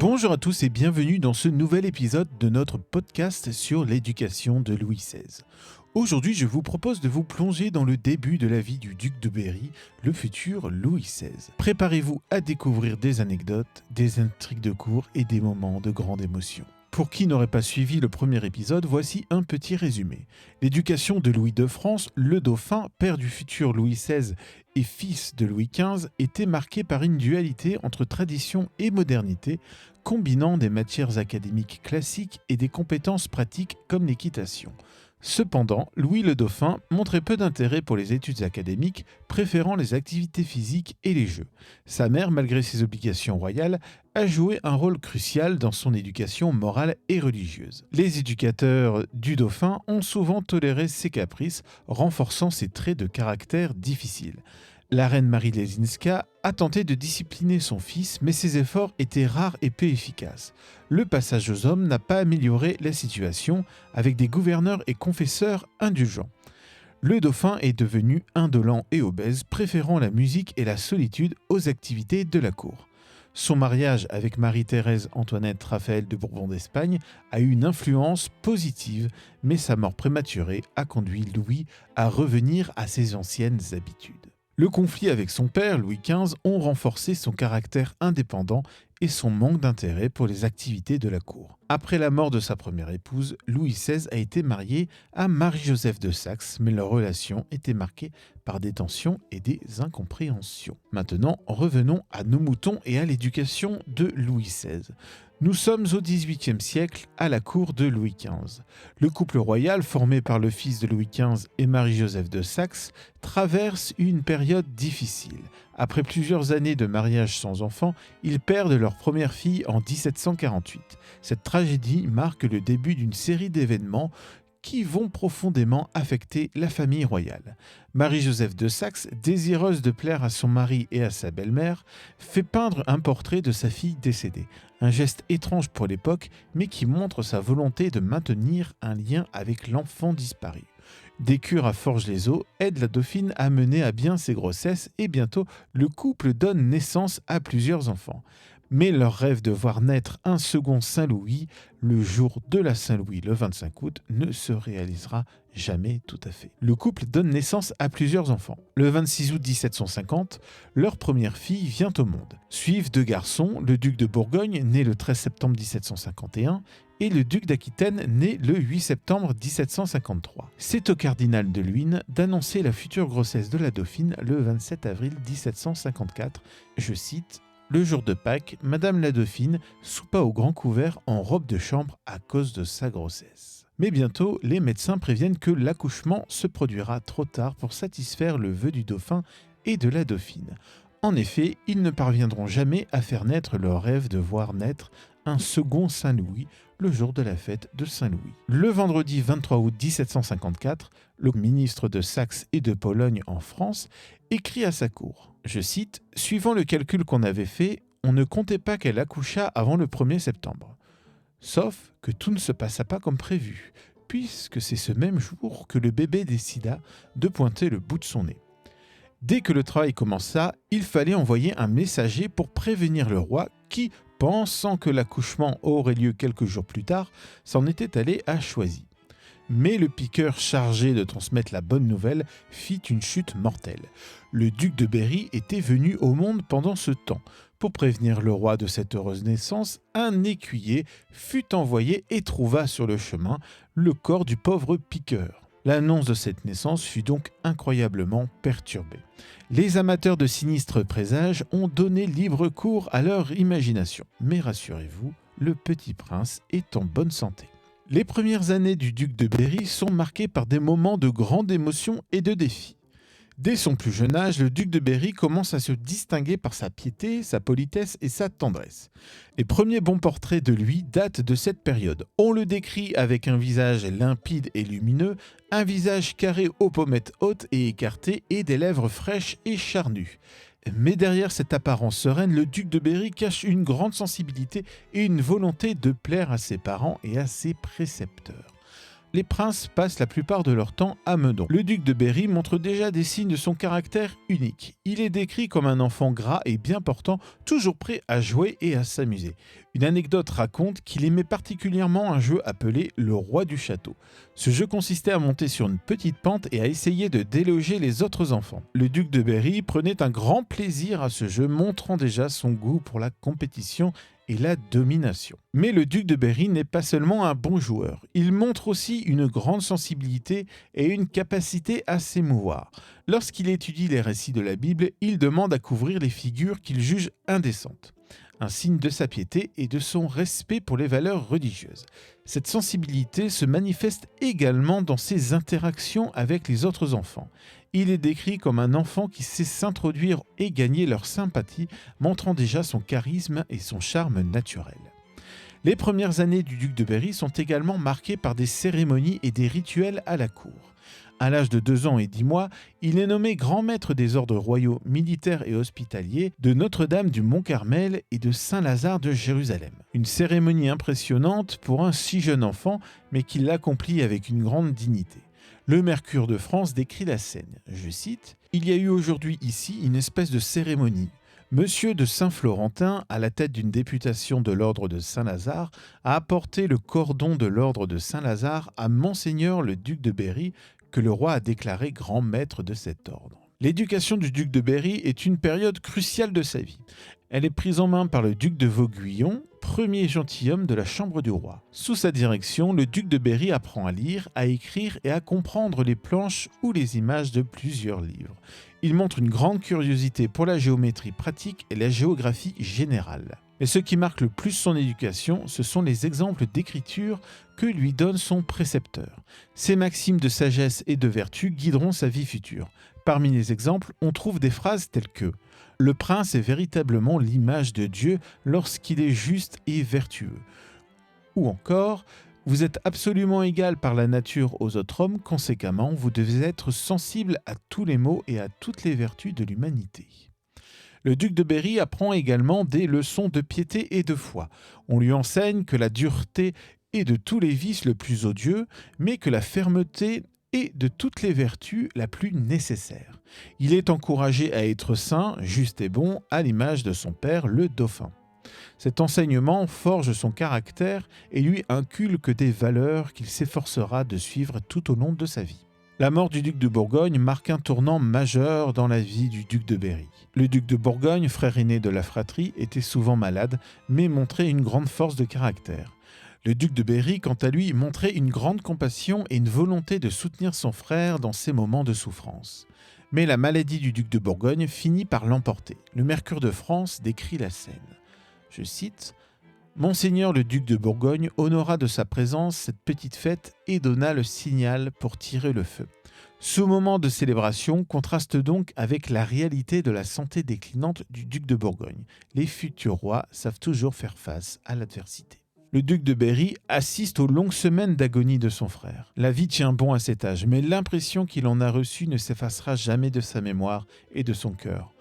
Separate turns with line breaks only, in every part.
Bonjour à tous et bienvenue dans ce nouvel épisode de notre podcast sur l'éducation de Louis XVI. Aujourd'hui, je vous propose de vous plonger dans le début de la vie du duc de Berry, le futur Louis XVI. Préparez-vous à découvrir des anecdotes, des intrigues de cour et des moments de grande émotion. Pour qui n'aurait pas suivi le premier épisode, voici un petit résumé. L'éducation de Louis de France, le dauphin, père du futur Louis XVI et fils de Louis XV, était marquée par une dualité entre tradition et modernité, combinant des matières académiques classiques et des compétences pratiques comme l'équitation. Cependant, Louis le Dauphin montrait peu d'intérêt pour les études académiques, préférant les activités physiques et les jeux. Sa mère, malgré ses obligations royales, a joué un rôle crucial dans son éducation morale et religieuse. Les éducateurs du Dauphin ont souvent toléré ses caprices, renforçant ses traits de caractère difficiles. La reine Marie Lesinska a tenté de discipliner son fils, mais ses efforts étaient rares et peu efficaces. Le passage aux hommes n'a pas amélioré la situation, avec des gouverneurs et confesseurs indulgents. Le dauphin est devenu indolent et obèse, préférant la musique et la solitude aux activités de la cour. Son mariage avec Marie-Thérèse Antoinette Raphaël de Bourbon d'Espagne a eu une influence positive, mais sa mort prématurée a conduit Louis à revenir à ses anciennes habitudes. Le conflit avec son père, Louis XV, ont renforcé son caractère indépendant et son manque d'intérêt pour les activités de la cour. Après la mort de sa première épouse, Louis XVI a été marié à Marie-Joseph de Saxe, mais leur relation était marquée par des tensions et des incompréhensions. Maintenant, revenons à nos moutons et à l'éducation de Louis XVI. Nous sommes au XVIIIe siècle, à la cour de Louis XV. Le couple royal, formé par le fils de Louis XV et Marie-Joseph de Saxe, traverse une période difficile. Après plusieurs années de mariage sans enfants, ils perdent leur première fille en 1748. Cette tragédie marque le début d'une série d'événements qui vont profondément affecter la famille royale. Marie-Joseph de Saxe, désireuse de plaire à son mari et à sa belle-mère, fait peindre un portrait de sa fille décédée. Un geste étrange pour l'époque, mais qui montre sa volonté de maintenir un lien avec l'enfant disparu. Des cures à Forges-les-Eaux aident la dauphine à mener à bien ses grossesses et bientôt, le couple donne naissance à plusieurs enfants. Mais leur rêve de voir naître un second Saint-Louis, le jour de la Saint-Louis, le 25 août, ne se réalisera jamais tout à fait. Le couple donne naissance à plusieurs enfants. Le 26 août 1750, leur première fille vient au monde. Suivent deux garçons, le duc de Bourgogne, né le 13 septembre 1751, et le duc d'Aquitaine, né le 8 septembre 1753. C'est au cardinal de Luynes d'annoncer la future grossesse de la dauphine le 27 avril 1754. Je cite: « Le jour de Pâques, Madame la Dauphine soupa au grand couvert en robe de chambre à cause de sa grossesse. » Mais bientôt, les médecins préviennent que l'accouchement se produira trop tard pour satisfaire le vœu du dauphin et de la dauphine. En effet, ils ne parviendront jamais à faire naître leur rêve de voir naître un second Saint-Louis le jour de la fête de Saint-Louis. Le vendredi 23 août 1754, le ministre de Saxe et de Pologne en France écrit à sa cour, je cite, « Suivant le calcul qu'on avait fait, on ne comptait pas qu'elle accouchât avant le 1er septembre. Sauf que tout ne se passa pas comme prévu, puisque c'est ce même jour que le bébé décida de pointer le bout de son nez. Dès que le travail commença, il fallait envoyer un messager pour prévenir le roi qui, pensant que l'accouchement aurait lieu quelques jours plus tard, s'en était allé à Choisy. Mais le piqueur chargé de transmettre la bonne nouvelle fit une chute mortelle. Le duc de Berry était venu au monde pendant ce temps. Pour prévenir le roi de cette heureuse naissance, un écuyer fut envoyé et trouva sur le chemin le corps du pauvre piqueur. L'annonce de cette naissance fut donc incroyablement perturbée. Les amateurs de sinistres présages ont donné libre cours à leur imagination. Mais rassurez-vous, le petit prince est en bonne santé. Les premières années du duc de Berry sont marquées par des moments de grande émotion et de défi. Dès son plus jeune âge, le duc de Berry commence à se distinguer par sa piété, sa politesse et sa tendresse. Les premiers bons portraits de lui datent de cette période. On le décrit avec un visage limpide et lumineux, un visage carré aux pommettes hautes et écartées et des lèvres fraîches et charnues. Mais derrière cette apparence sereine, le duc de Berry cache une grande sensibilité et une volonté de plaire à ses parents et à ses précepteurs. les princes passent la plupart de leur temps à Meudon. Le duc de Berry montre déjà des signes de son caractère unique. Il est décrit comme un enfant gras et bien portant, toujours prêt à jouer et à s'amuser. Une anecdote raconte qu'il aimait particulièrement un jeu appelé le roi du château. Ce jeu consistait à monter sur une petite pente et à essayer de déloger les autres enfants. Le duc de Berry prenait un grand plaisir à ce jeu, montrant déjà son goût pour la compétition et la domination. Mais le duc de Berry n'est pas seulement un bon joueur, il montre aussi une grande sensibilité et une capacité à s'émouvoir. Lorsqu'il étudie les récits de la Bible, il demande à couvrir les figures qu'il juge indécentes. Un signe de sa piété et de son respect pour les valeurs religieuses. Cette sensibilité se manifeste également dans ses interactions avec les autres enfants. Il est décrit comme un enfant qui sait s'introduire et gagner leur sympathie, montrant déjà son charisme et son charme naturel. Les premières années du duc de Berry sont également marquées par des cérémonies et des rituels à la cour. À l'âge de 2 ans et 10 mois, il est nommé grand maître des ordres royaux militaires et hospitaliers de Notre-Dame du Mont-Carmel et de Saint-Lazare de Jérusalem. Une cérémonie impressionnante pour un si jeune enfant, mais qui l'accomplit avec une grande dignité. Le Mercure de France décrit la scène. Je cite : « Il y a eu aujourd'hui ici une espèce de cérémonie. Monsieur de Saint-Florentin, à la tête d'une députation de l'ordre de Saint-Lazare, a apporté le cordon de l'ordre de Saint-Lazare à Monseigneur le duc de Berry, que le roi a déclaré grand maître de cet ordre. » L'éducation du duc de Berry est une période cruciale de sa vie. Elle est prise en main par le duc de Vauguyon, premier gentilhomme de la chambre du roi. Sous sa direction, le duc de Berry apprend à lire, à écrire et à comprendre les planches ou les images de plusieurs livres. Il montre une grande curiosité pour la géométrie pratique et la géographie générale. Mais ce qui marque le plus son éducation, ce sont les exemples d'écriture que lui donne son précepteur. Ces maximes de sagesse et de vertu guideront sa vie future. Parmi les exemples, on trouve des phrases telles que « Le prince est véritablement l'image de Dieu lorsqu'il est juste et vertueux » ou encore « Vous êtes absolument égal par la nature aux autres hommes, conséquemment, vous devez être sensible à tous les maux et à toutes les vertus de l'humanité. » Le duc de Berry apprend également des leçons de piété et de foi. On lui enseigne que la dureté est de tous les vices le plus odieux, mais que la fermeté est de toutes les vertus la plus nécessaire. Il est encouragé à être saint, juste et bon, à l'image de son père, le dauphin. Cet enseignement forge son caractère et lui inculque des valeurs qu'il s'efforcera de suivre tout au long de sa vie. La mort du duc de Bourgogne marque un tournant majeur dans la vie du duc de Berry. Le duc de Bourgogne, frère aîné de la fratrie, était souvent malade, mais montrait une grande force de caractère. Le duc de Berry, quant à lui, montrait une grande compassion et une volonté de soutenir son frère dans ses moments de souffrance. Mais la maladie du duc de Bourgogne finit par l'emporter. Le Mercure de France décrit la scène. Je cite : « Monseigneur le duc de Bourgogne honora de sa présence cette petite fête et donna le signal pour tirer le feu. Ce moment de célébration contraste donc avec la réalité de la santé déclinante du duc de Bourgogne. Les futurs rois savent toujours faire face à l'adversité. » Le duc de Berry assiste aux longues semaines d'agonie de son frère. La vie tient bon à cet âge, mais l'impression qu'il en a reçue ne s'effacera jamais de sa mémoire et de son cœur.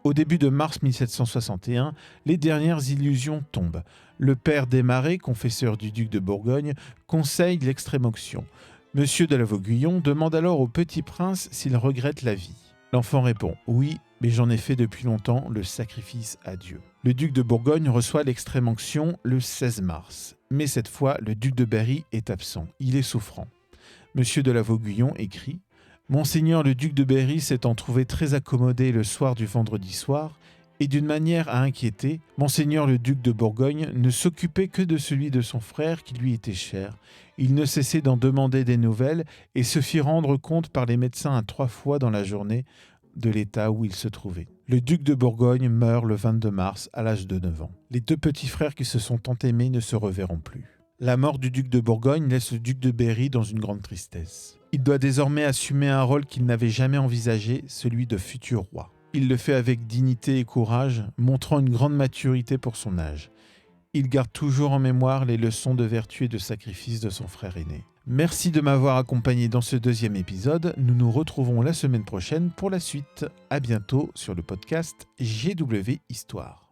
Au début de mars 1761, les dernières illusions tombent. Le père Desmarets, confesseur du duc de Bourgogne, conseille l'extrême-onction. Monsieur de la Vauguyon demande alors au petit prince s'il regrette la vie. L'enfant répond « Oui, mais j'en ai fait depuis longtemps le sacrifice à Dieu ». Le duc de Bourgogne reçoit l'extrême-onction le 16 mars. Mais cette fois, le duc de Berry est absent. Il est souffrant. Monsieur de la Vauguyon écrit « Monseigneur le duc de Berry s'étant trouvé très accommodé le soir du vendredi soir, et d'une manière à inquiéter, Monseigneur le duc de Bourgogne ne s'occupait que de celui de son frère qui lui était cher. Il ne cessait d'en demander des nouvelles et se fit rendre compte par les médecins à 3 fois dans la journée de l'état où il se trouvait. Le duc de Bourgogne meurt le 22 mars à l'âge de 9 ans. Les 2 petits frères qui se sont tant aimés ne se reverront plus. La mort du duc de Bourgogne laisse le duc de Berry dans une grande tristesse. Il doit désormais assumer un rôle qu'il n'avait jamais envisagé, celui de futur roi. Il le fait avec dignité et courage, montrant une grande maturité pour son âge. Il garde toujours en mémoire les leçons de vertu et de sacrifice de son frère aîné. Merci de m'avoir accompagné dans ce 2e épisode. Nous nous retrouvons la semaine prochaine pour la suite. À bientôt sur le podcast GW Histoire.